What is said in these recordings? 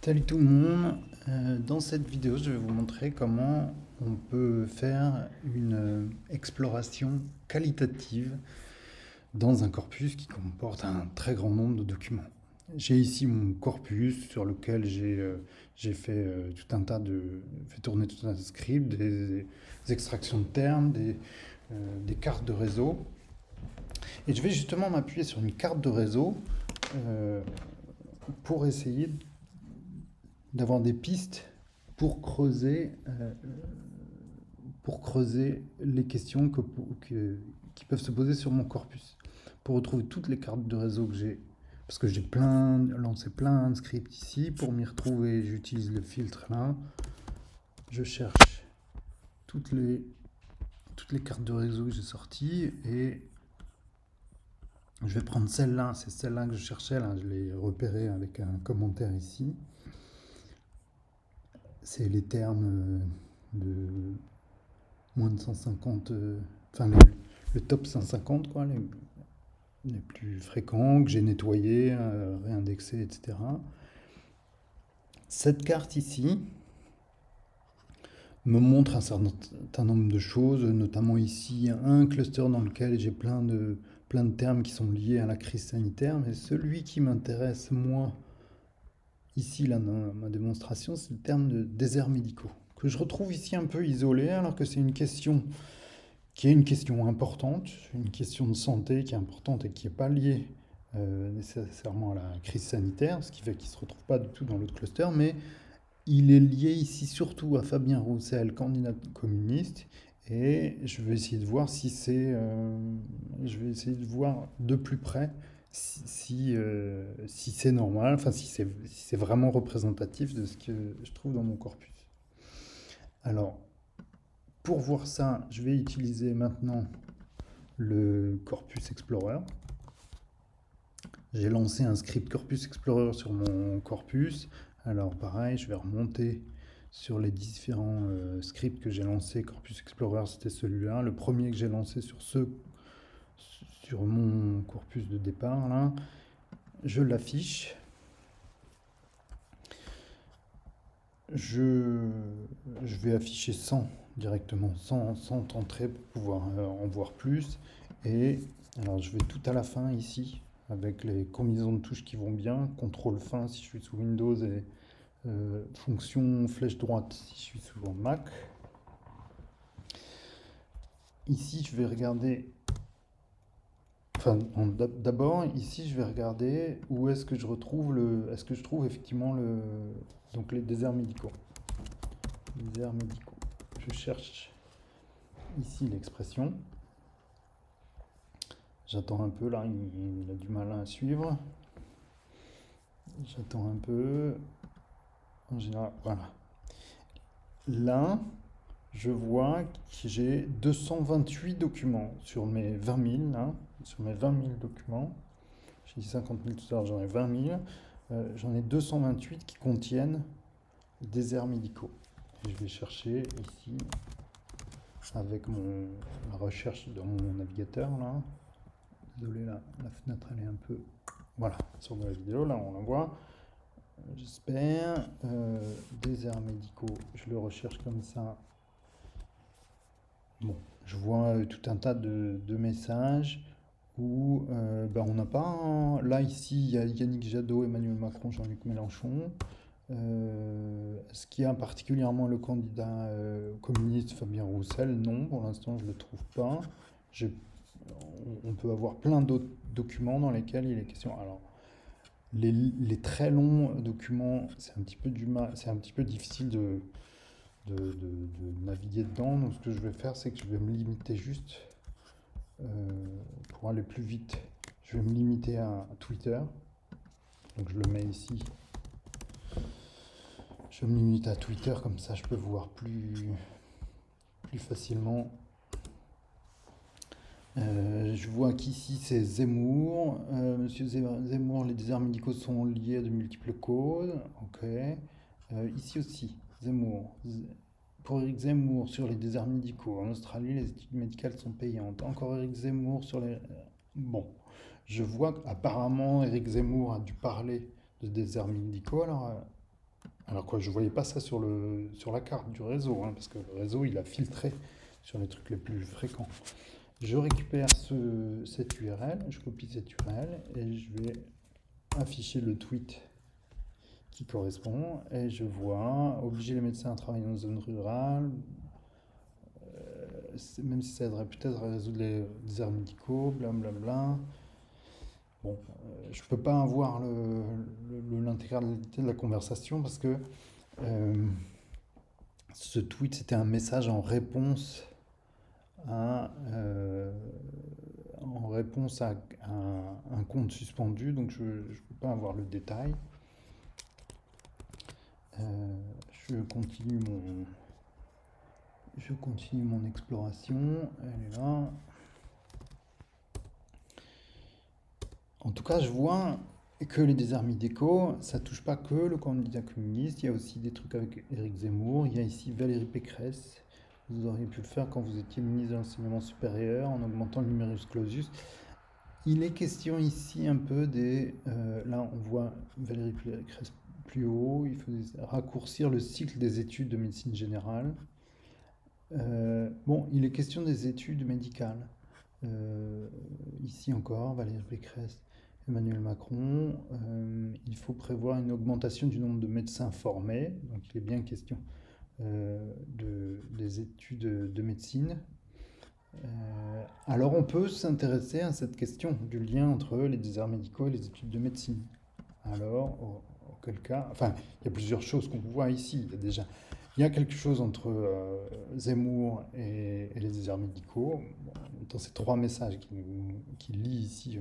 Salut tout le monde. Dans cette vidéo, je vais vous montrer comment on peut faire une exploration qualitative dans un corpus qui comporte un très grand nombre de documents. J'ai ici mon corpus sur lequel j'ai fait fait tourner tout un tas de scripts, des extractions de termes, des cartes de réseau. Et je vais justement m'appuyer sur une carte de réseau euh, pour essayer d'avoir des pistes pour pour creuser les questions qui peuvent se poser sur mon corpus. Pour retrouver toutes les cartes de réseau que j'ai, parce que j'ai lancé plein de scripts ici, pour m'y retrouver, j'utilise le filtre là, je cherche toutes les, toutes les cartes de réseau que j'ai sorties et je vais prendre celle-là, c'est celle-là que je cherchais, là, je l'ai repérée avec un commentaire ici. C'est les termes de moins de 150, enfin le top 150, quoi, les plus fréquents, que j'ai nettoyés, réindexés, etc. Cette carte ici me montre un certain nombre de choses, notamment ici un cluster dans lequel j'ai plein de termes qui sont liés à la crise sanitaire, mais celui qui m'intéresse moi, ici là, dans ma démonstration, c'est le terme de déserts médicaux, que je retrouve ici un peu isolé, alors que c'est une question qui est une question importante, une question de santé qui est importante et qui n'est pas liée nécessairement à la crise sanitaire, ce qui fait qu'il ne se retrouve pas du tout dans l'autre cluster, mais il est lié ici surtout à Fabien Roussel, candidat communiste, et je vais essayer de voir si je vais essayer de voir de plus près si c'est normal, enfin si c'est vraiment représentatif de ce que je trouve dans mon corpus. Alors, pour voir ça, je vais utiliser maintenant le Corpus Explorer. J'ai lancé un script Corpus Explorer sur mon corpus. Alors pareil, je vais remonter sur les différents scripts que j'ai lancés. Corpus Explorer, c'était celui-là. Le premier que j'ai lancé sur mon corpus de départ, là. Je l'affiche. Je, je vais afficher 100 directement, 100 entrées pour pouvoir en voir plus. Et alors je vais tout à la fin ici, avec les combinaisons de touches qui vont bien. CTRL fin si je suis sous Windows et fonction flèche droite si je suis sous Mac. Ici je vais regarder, enfin d'abord ici je vais regarder où est-ce que je retrouve est-ce que je trouve effectivement donc les déserts médicaux. Déserts médicaux. Je cherche ici l'expression. J'attends un peu, là, il a du mal à suivre. J'attends un peu. En général, voilà. Là, je vois que j'ai 228 documents sur mes 20 000, là, sur mes 20 000 documents. J'ai dit 50 000 tout à l'heure, j'en ai 20 000. J'en ai 228 qui contiennent des déserts médicaux. Et je vais chercher ici avec la recherche dans mon navigateur, là. Désolé, la fenêtre elle est un peu. Voilà, sur de la vidéo, là on la voit. J'espère. Déserts médicaux, je le recherche comme ça. Bon, je vois tout un tas de messages où ben, on n'a pas. Là, ici, il y a Yannick Jadot, Emmanuel Macron, Jean-Luc Mélenchon. Est-ce qu'il y a particulièrement le candidat communiste Fabien Roussel? Non, pour l'instant, je ne le trouve pas. J'ai on peut avoir plein d'autres documents dans lesquels il est question. Alors, les très longs documents, c'est un petit peu c'est un petit peu difficile de naviguer dedans. Donc, ce que je vais faire, c'est que je vais me limiter juste euh, pour aller plus vite. Je vais me limiter à Twitter. Donc, je le mets ici. Je me limite à Twitter, comme ça, je peux voir plus facilement. Je vois qu'ici c'est Zemmour. Monsieur Zemmour, les déserts médicaux sont liés à de multiples causes. Ok. Ici aussi, Zemmour. Pour Eric Zemmour sur les déserts médicaux. En Australie, les études médicales sont payantes. Encore Eric Zemmour sur les. Bon. Je vois qu'apparemment Eric Zemmour a dû parler de déserts médicaux. Alors, Alors quoi, je ne voyais pas ça sur la carte du réseau, hein, parce que le réseau, il a filtré sur les trucs les plus fréquents. Je récupère cette URL, je copie cette URL et je vais afficher le tweet qui correspond. Et je vois, obliger les médecins à travailler en zone rurale, même si ça aiderait peut-être à résoudre les déserts médicaux, blablabla. Bon, je ne peux pas avoir l'intégralité de la conversation parce que ce tweet, c'était un message en réponse à un compte suspendu, donc je ne peux pas avoir le détail. Je continue mon exploration. Elle est là. En tout cas, je vois que les déserts médicaux, ça touche pas que le candidat communiste. Il y a aussi des trucs avec Éric Zemmour. Il y a ici Valérie Pécresse. Vous auriez pu le faire quand vous étiez ministre de l'Enseignement supérieur en augmentant le numerus clausus. Il est question ici un peu là, on voit Valérie Pécresse plus haut. Il faut raccourcir le cycle des études de médecine générale. Bon, il est question des études médicales. Ici encore, Valérie Pécresse, Emmanuel Macron. Il faut prévoir une augmentation du nombre de médecins formés. Donc il est bien question des études de médecine. Alors on peut s'intéresser à cette question du lien entre les déserts médicaux et les études de médecine. Alors, auquel cas, enfin, il y a plusieurs choses qu'on voit ici. Il y a quelque chose entre Zemmour et les déserts médicaux. Bon, dans ces trois messages qui lient ici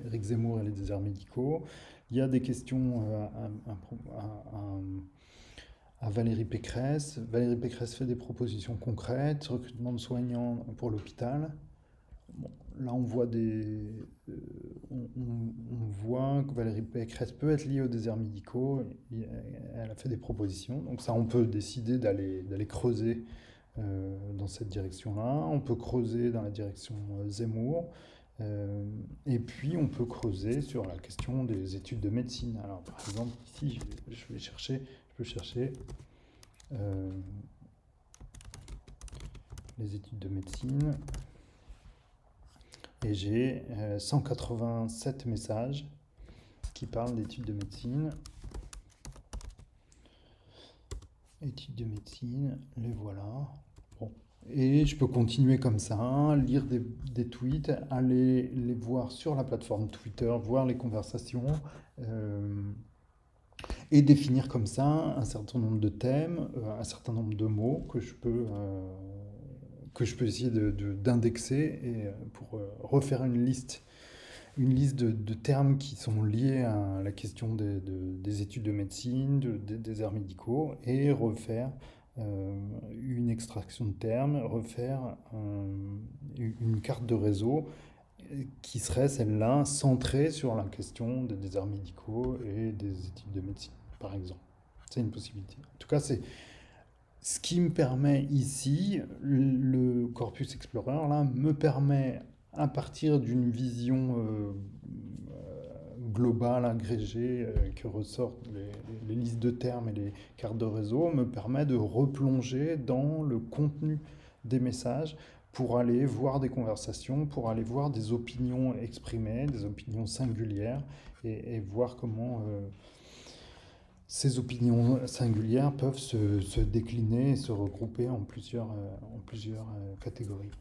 Éric Zemmour et les déserts médicaux, il y a des questions à Valérie Pécresse. Valérie Pécresse fait des propositions concrètes, recrutement de soignants pour l'hôpital. Bon, là, on voit on voit que Valérie Pécresse peut être liée aux déserts médicaux. Elle a fait des propositions. Donc ça, on peut décider d'aller creuser dans cette direction-là. On peut creuser dans la direction Zemmour. Et puis, on peut creuser sur la question des études de médecine. Alors, par exemple, ici, je peux chercher les études de médecine. Et j'ai 187 messages qui parlent d'études de médecine. Études de médecine, les voilà. Bon. Et je peux continuer comme ça, lire des tweets, aller les voir sur la plateforme Twitter, voir les conversations, et définir comme ça un certain nombre de thèmes, un certain nombre de mots que je peux essayer d'indexer pour refaire une liste de termes qui sont liés à la question des études de médecine, des déserts médicaux, et refaire une extraction de termes, refaire une carte de réseau qui serait celle-là centrée sur la question des déserts médicaux et des études de médecine, par exemple. C'est une possibilité. En tout cas, c'est ce qui me permet ici, le Corpus Explorer, là, me permet, à partir d'une vision globale, agrégée, que ressortent les listes de termes et les cartes de réseau, me permet de replonger dans le contenu des messages pour aller voir des conversations, pour aller voir des opinions exprimées, des opinions singulières, et voir comment ces opinions singulières peuvent se décliner et se regrouper en plusieurs catégories.